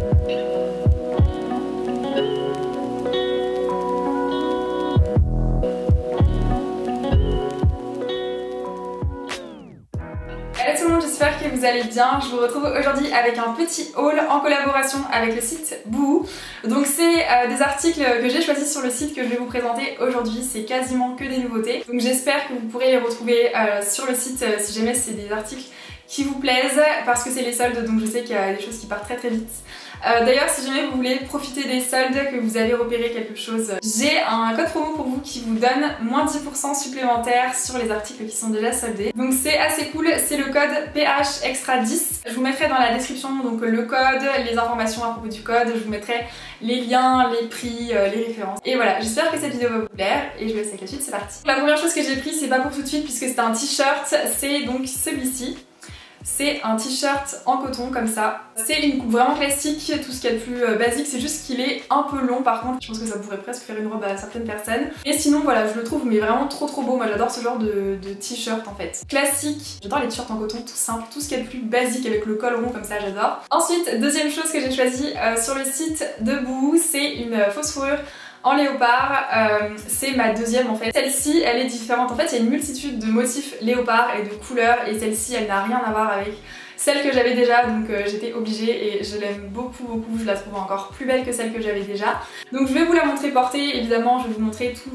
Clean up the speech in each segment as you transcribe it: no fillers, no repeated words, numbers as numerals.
Hello tout le monde, j'espère que vous allez bien. Je vous retrouve aujourd'hui avec un petit haul en collaboration avec le site Boohoo. Donc c'est des articles que j'ai choisis sur le site que je vais vous présenter aujourd'hui. C'est quasiment que des nouveautés. Donc j'espère que vous pourrez les retrouver sur le site si jamais c'est des articles qui vous plaisent, parce que c'est les soldes, donc je sais qu'il y a des choses qui partent très vite. D'ailleurs, si jamais vous voulez profiter des soldes, que vous avez repéré quelque chose, j'ai un code promo pour vous qui vous donne moins 10% supplémentaire sur les articles qui sont déjà soldés. Donc c'est assez cool, c'est le code PH Extra 10. Je vous mettrai dans la description donc le code, les informations à propos du code, je vous mettrai les liens, les prix, les références. Et voilà, j'espère que cette vidéo va vous plaire et je vous laisse avec la suite, c'est parti. La première chose que j'ai pris, c'est pas pour tout de suite puisque c'est un t-shirt, c'est donc celui-ci. C'est un t-shirt en coton comme ça. C'est une coupe vraiment classique, tout ce qu'il y a de plus basique, c'est juste qu'il est un peu long par contre. Je pense que ça pourrait presque faire une robe à certaines personnes. Et sinon voilà, je le trouve mais vraiment trop beau. Moi j'adore ce genre de t-shirt en fait. Classique, j'adore les t-shirts en coton tout simple, tout ce qu'il y a de plus basique avec le col rond comme ça, j'adore. Ensuite, deuxième chose que j'ai choisi sur le site de Boohoo, c'est une fausse fourrure en léopard, c'est ma deuxième en fait. Celle-ci elle est différente, en fait il y a une multitude de motifs léopard et de couleurs et celle-ci elle n'a rien à voir avec celle que j'avais déjà, donc j'étais obligée et je l'aime beaucoup, je la trouve encore plus belle que celle que j'avais déjà. Donc je vais vous la montrer portée, évidemment je vais vous montrer tout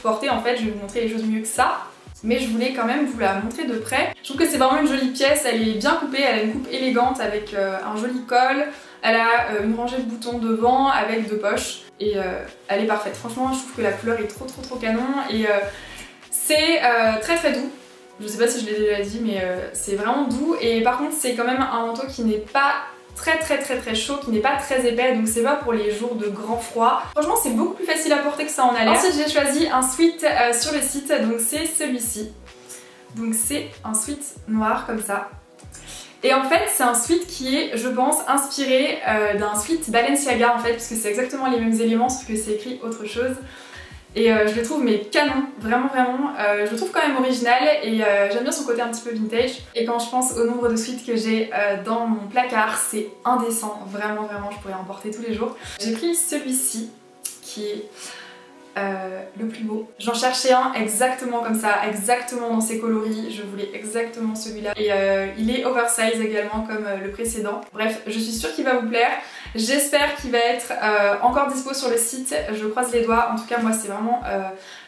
porté en fait, je vais vous montrer les choses mieux que ça. Mais je voulais quand même vous la montrer de près. Je trouve que c'est vraiment une jolie pièce, elle est bien coupée, elle a une coupe élégante avec un joli col. Elle a une rangée de boutons devant avec deux poches et elle est parfaite. Franchement je trouve que la couleur est trop canon et c'est très doux. Je sais pas si je l'ai déjà dit mais c'est vraiment doux et par contre c'est quand même un manteau qui n'est pas très chaud, qui n'est pas très épais, donc c'est pas pour les jours de grand froid. Franchement c'est beaucoup plus facile à porter que ça en a l'air. Ensuite j'ai choisi un sweat sur le site, donc c'est celui-ci. Donc c'est un sweat noir comme ça. Et en fait c'est un sweat qui est, je pense, inspiré d'un sweat Balenciaga en fait, parce que c'est exactement les mêmes éléments sauf que c'est écrit autre chose. Et je le trouve mais canon, vraiment, je le trouve quand même original et j'aime bien son côté un petit peu vintage. Et quand je pense au nombre de sweats que j'ai dans mon placard, c'est indécent, vraiment, je pourrais en porter tous les jours. J'ai pris celui-ci qui est le plus beau. J'en cherchais un exactement comme ça, exactement dans ses coloris, je voulais exactement celui-là. Et il est oversize également comme le précédent. Bref, je suis sûre qu'il va vous plaire. J'espère qu'il va être encore dispo sur le site, je croise les doigts. En tout cas moi c'est vraiment,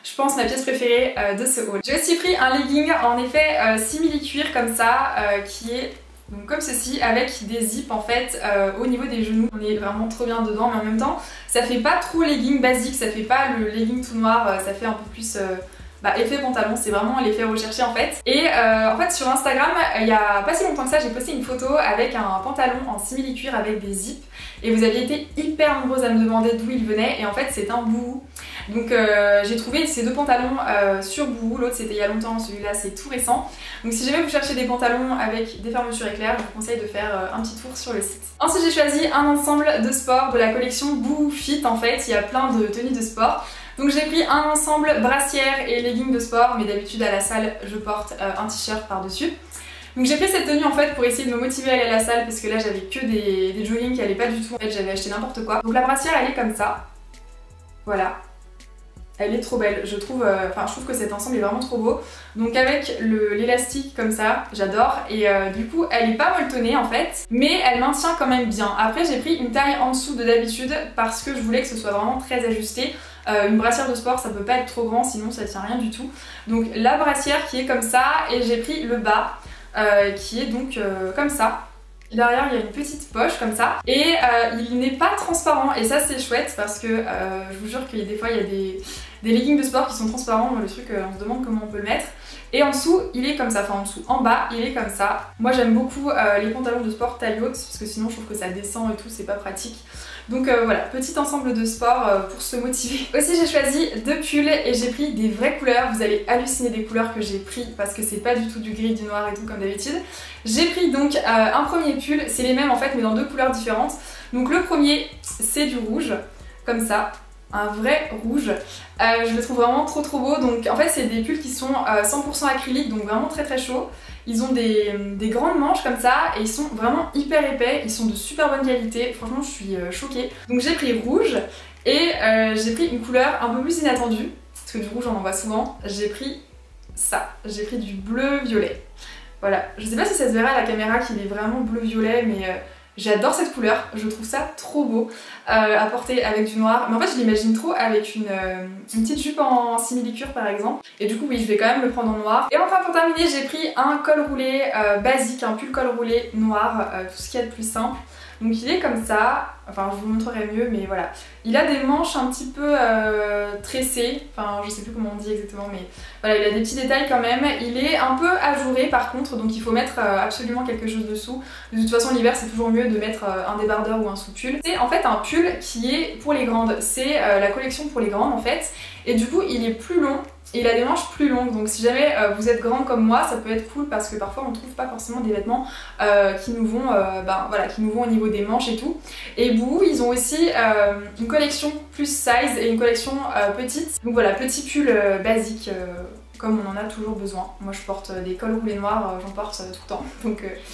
je pense, ma pièce préférée de ce haul. J'ai aussi pris un legging en effet simili-cuir comme ça, qui est donc comme ceci, avec des zips en fait au niveau des genoux. On est vraiment trop bien dedans, mais en même temps ça fait pas trop legging basique, ça fait pas le legging tout noir, ça fait un peu plus effet pantalon, c'est vraiment l'effet recherché en fait. Et en fait sur Instagram, il y a pas si longtemps que ça, j'ai posté une photo avec un pantalon en simili-cuir avec des zips et vous aviez été hyper nombreuses à me demander d'où il venait et en fait c'est un Boohoo. Donc j'ai trouvé ces deux pantalons sur Boohoo, l'autre c'était il y a longtemps, celui-là c'est tout récent. Donc si jamais vous cherchez des pantalons avec des fermetures éclair, je vous conseille de faire un petit tour sur le site. Ensuite j'ai choisi un ensemble de sport de la collection Boohoo Fit en fait, il y a plein de tenues de sport. Donc j'ai pris un ensemble brassière et leggings de sport, mais d'habitude à la salle je porte un t-shirt par dessus. Donc j'ai pris cette tenue en fait pour essayer de me motiver à aller à la salle parce que là j'avais que des joggings qui allaient pas du tout, en fait j'avais acheté n'importe quoi. Donc la brassière elle est comme ça, voilà. Elle est trop belle, je trouve que cet ensemble est vraiment trop beau. Donc avec l'élastique comme ça, j'adore. Et du coup, elle est pas molletonnée en fait, mais elle maintient quand même bien. Après, j'ai pris une taille en dessous de d'habitude parce que je voulais que ce soit vraiment très ajusté. Une brassière de sport, ça peut pas être trop grand, sinon ça tient rien du tout. Donc la brassière qui est comme ça, et j'ai pris le bas qui est donc comme ça. Derrière il y a une petite poche comme ça et il n'est pas transparent et ça c'est chouette parce que je vous jure qu'il y a des fois il y a des leggings de sport qui sont transparents, le truc on se demande comment on peut le mettre. Et en dessous il est comme ça, enfin en dessous, en bas il est comme ça. Moi j'aime beaucoup les pantalons de sport taille haute parce que sinon je trouve que ça descend et tout, c'est pas pratique. Donc voilà, petit ensemble de sport pour se motiver. Aussi j'ai choisi deux pulls et j'ai pris des vraies couleurs. Vous allez halluciner des couleurs que j'ai pris parce que c'est pas du tout du gris, du noir et tout comme d'habitude. J'ai pris donc un premier pull, c'est les mêmes en fait mais dans deux couleurs différentes. Donc le premier c'est du rouge, comme ça. un vrai rouge. Je le trouve vraiment trop beau. Donc en fait c'est des pulls qui sont 100% acrylique, donc vraiment très chauds. Ils ont des grandes manches comme ça et ils sont vraiment hyper épais, ils sont de super bonne qualité, franchement je suis choquée. Donc j'ai pris rouge et j'ai pris une couleur un peu plus inattendue, parce que du rouge on en voit souvent, j'ai pris ça, j'ai pris du bleu-violet. Voilà, je sais pas si ça se verra à la caméra qu'il est vraiment bleu-violet, mais j'adore cette couleur, je trouve ça trop beau à porter avec du noir. Mais en fait je l'imagine trop avec une petite jupe en simili-cuir par exemple. Et du coup oui, je vais quand même le prendre en noir. Et enfin pour terminer, j'ai pris un col roulé basique, un pull col roulé noir, tout ce qu'il y a de plus simple. Donc il est comme ça, enfin je vous montrerai mieux mais voilà. Il a des manches un petit peu tressées, enfin je sais plus comment on dit exactement mais voilà, il a des petits détails quand même. Il est un peu ajouré par contre, donc il faut mettre absolument quelque chose dessous. De toute façon l'hiver c'est toujours mieux de mettre un débardeur ou un sous-pull. C'est en fait un pull qui est pour les grandes, c'est la collection pour les grandes en fait. Et du coup il est plus long. Et il a des manches plus longues, donc si jamais vous êtes grande comme moi, ça peut être cool parce que parfois on trouve pas forcément des vêtements qui nous vont qui nous vont au niveau des manches et tout. Et Boohoo, ils ont aussi une collection plus size et une collection petite. Donc voilà, petit pull basique comme on en a toujours besoin. Moi je porte des cols roulés noirs, j'en porte tout le temps.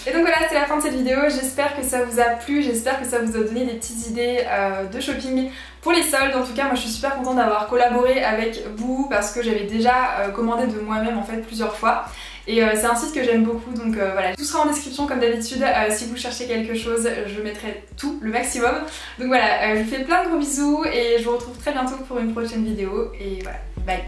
Et donc voilà, c'est la fin de cette vidéo. J'espère que ça vous a plu, j'espère que ça vous a donné des petites idées de shopping pour les soldes. En tout cas moi je suis super contente d'avoir collaboré avec Boohoo parce que j'avais déjà commandé de moi-même en fait plusieurs fois. Et c'est un site que j'aime beaucoup, donc voilà. Tout sera en description comme d'habitude. Si vous cherchez quelque chose, je mettrai tout, le maximum. Donc voilà, je vous fais plein de gros bisous et je vous retrouve très bientôt pour une prochaine vidéo. Et voilà, bye!